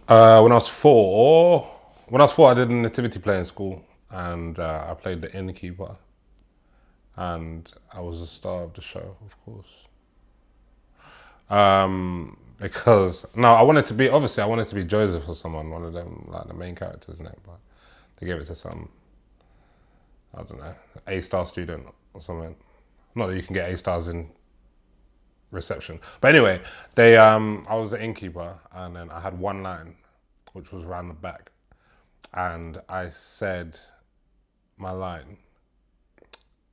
When I was four, I did a nativity play in school, and I played the innkeeper, and I was the star of the show, of course. Because no, I wanted to be Joseph or someone, one of them, like the main characters in it, but they gave it to some, I don't know, A-star student or something. Not that you can get A-stars in reception, but anyway, I was the innkeeper, and then I had one line, which was round the back, and I said my line.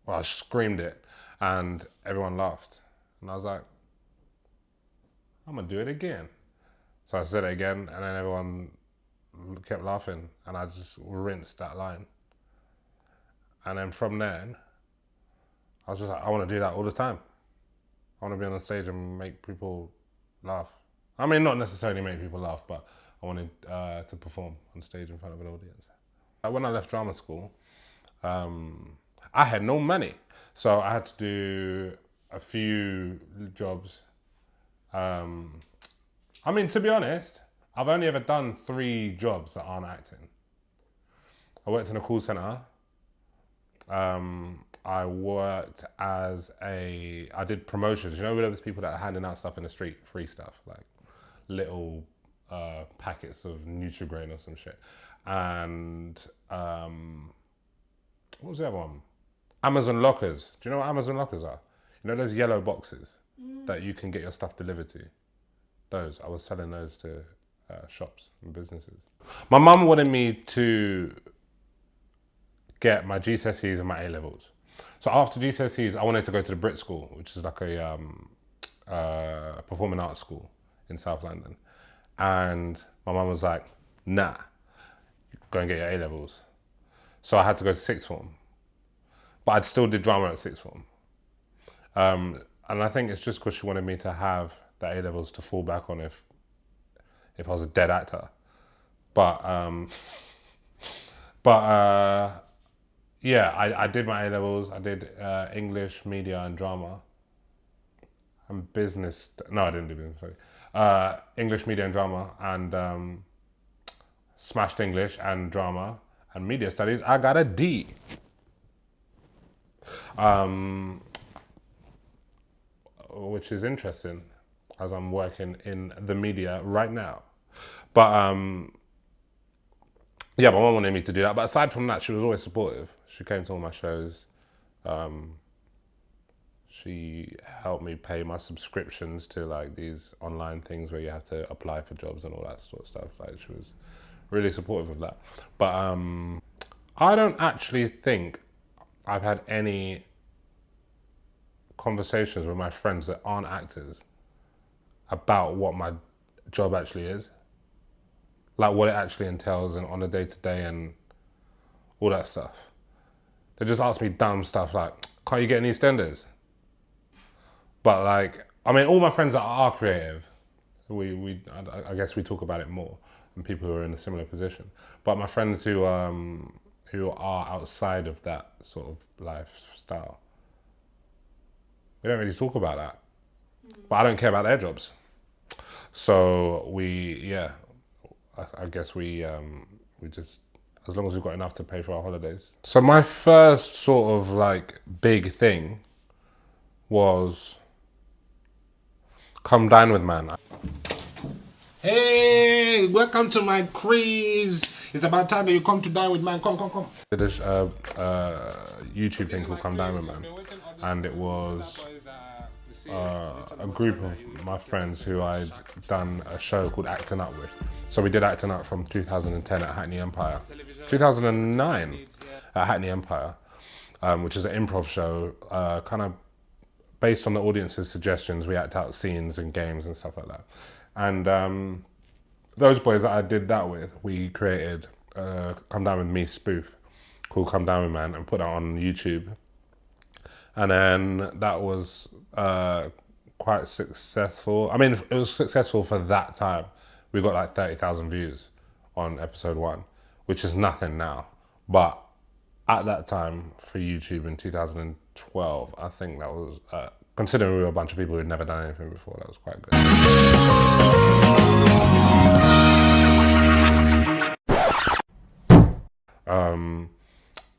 Well, I screamed it, and everyone laughed, and I was like, I'm gonna do it again. So I said it again, and then everyone kept laughing, and I just rinsed that line. And then from then, I was just like, I want to do that all the time. I want to be on the stage and make people laugh. I mean, not necessarily make people laugh, but I wanted to perform on stage in front of an audience. When I left drama school, I had no money, so I had to do a few jobs. I mean, to be honest, I've only ever done 3 jobs that aren't acting. I worked in a call center. I worked I did promotions. You know, those people that are handing out stuff in the street, free stuff, like little packets of Nutri-Grain or some shit. And what was the other one? Amazon lockers. Do you know what Amazon lockers are? You know those yellow boxes that you can get your stuff delivered to? Those. I was selling those to shops and businesses. My mum wanted me to get my GCSEs and my A-levels. So after GCSEs, I wanted to go to the Brit School, which is like a performing arts school in South London. And my mum was like, nah, go and get your A-levels. So I had to go to sixth form. But I still did drama at sixth form. And I think it's just because she wanted me to have the A-levels to fall back on if I was a dead actor. But yeah, I did my A-levels. I did English, media, and drama. And business. No, I didn't do business. Sorry. English, media, and drama, and smashed English and drama and media studies. I got a D. Which is interesting, as I'm working in the media right now. But yeah, my mum wanted me to do that. But aside from that, she was always supportive. She came to all my shows. She helped me pay my subscriptions to like these online things where you have to apply for jobs and all that sort of stuff. Like, she was really supportive of that. But I don't actually think I've had any conversations with my friends that aren't actors about what my job actually is, like what it actually entails and on a day-to-day and all that stuff. They just ask me dumb stuff like, can't you get any EastEnders? But like, I mean, all my friends that are creative, I guess we talk about it more than people who are in a similar position. But my friends who are outside of that sort of lifestyle, we don't really talk about that. But I don't care about their jobs. So I guess we just, as long as we've got enough to pay for our holidays. So my first sort of like big thing was come dine with man. Hey, welcome to my creeps. It's about time that you come to dine with man. Come. I did a YouTube thing called Come Dine with Man, and it was a group of my friends who I'd done a show called Acting Up with. So we did Acting Up from 2010 at Hackney Empire, 2009 at Hackney Empire, which is an improv show, kind of based on the audience's suggestions. We act out scenes and games and stuff like that. And those boys that I did that with, we created Come Down With Me spoof called Come Down With Man and put that on YouTube. And then that was quite successful. I mean, it was successful for that time. We got like 30,000 views on episode 1, which is nothing now. But at that time for YouTube in 2012, I think that was, considering we were a bunch of people who'd never done anything before, that was quite good.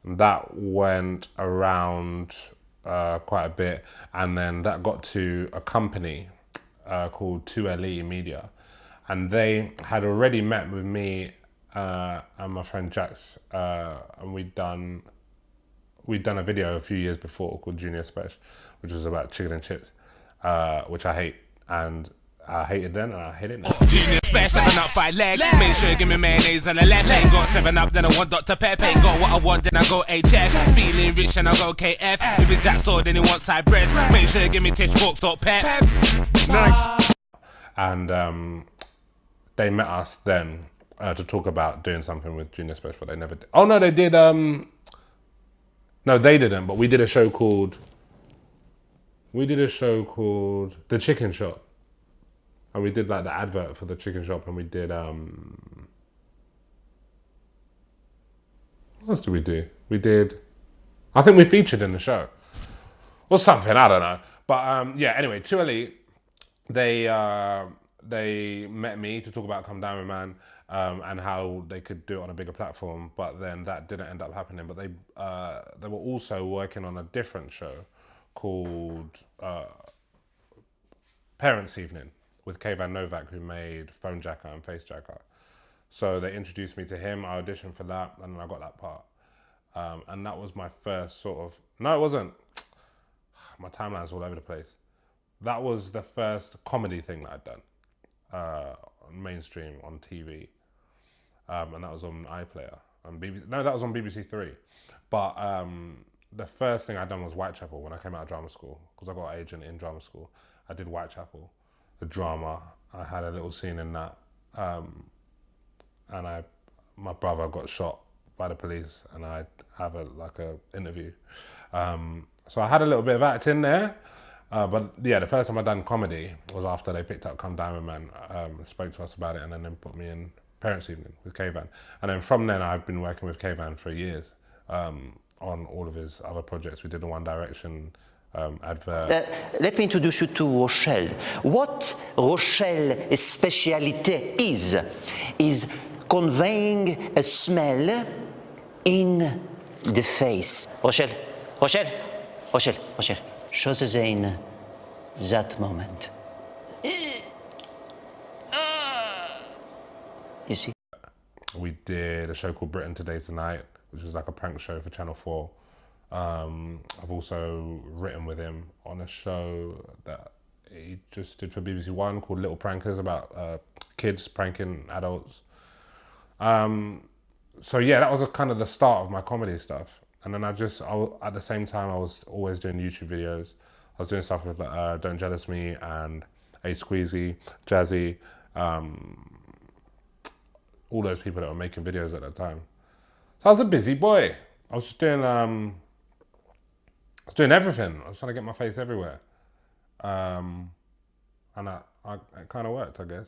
That went around quite a bit, and then that got to a company called 2LE Media, and they had already met with me and my friend Jax, and we'd done a video a few years before called Junior Special, which was about chicken and chips, which I hate, and I hated then and I hate it now. Junior Special, 7 up 5 leg. Make sure you give me mayonnaise on the left. Ain't got 7 up, then I want Dr. Pepper. Ain't got what I want, then I go HS. Feeling rich and I go KF. If it's Jack Sword, then he wants side breast. Make sure you give me tish fork, salt, pep. Nice. And they met us then to talk about doing something with Junior Special, but they never did. Oh no, they did. No, they didn't. But we did a show called The Chicken Shop, and we did like the advert for the chicken shop, and we did what else did we do? I think we featured in the show or something. I don't know. But yeah. Anyway, 2LE, they met me to talk about Come Down With Man, and how they could do it on a bigger platform, but then that didn't end up happening. But they were also working on a different show called Parents Evening with Kayvan Novak, who made Phone Jacker and Face Jacker. So they introduced me to him, I auditioned for that, and then I got that part. And that was my first sort of, no it wasn't, my timeline's all over the place. That was the first comedy thing that I'd done, mainstream on TV. And that was on iPlayer, on BBC, no, that was on BBC Three. But the first thing I'd done was Whitechapel when I came out of drama school, because I got an agent in drama school. I did Whitechapel, the drama. I had a little scene in that, and my brother got shot by the police, and I have a interview. So I had a little bit of acting there, but yeah, the first time I done comedy was after they picked up Come Down With Man, spoke to us about it, and then they put me in Parents Evening with Kayvan. And then from then I've been working with Kayvan for years on all of his other projects. We did the One Direction advert. Let me introduce you to Rochelle. What Rochelle's speciality is conveying a smell in the face. Rochelle, show the Zane that moment. You see? We did a show called Britain Today Tonight, which was like a prank show for Channel 4. I've also written with him on a show that he just did for BBC One called Little Prankers, about kids pranking adults. So yeah, that was kind of the start of my comedy stuff. And then at the same time, I was always doing YouTube videos. I was doing stuff with Don't Jealous Me and A Squeezy, Jazzy, all those people that were making videos at that time. So I was a busy boy. I was just doing everything. I was trying to get my face everywhere. And it kind of worked, I guess.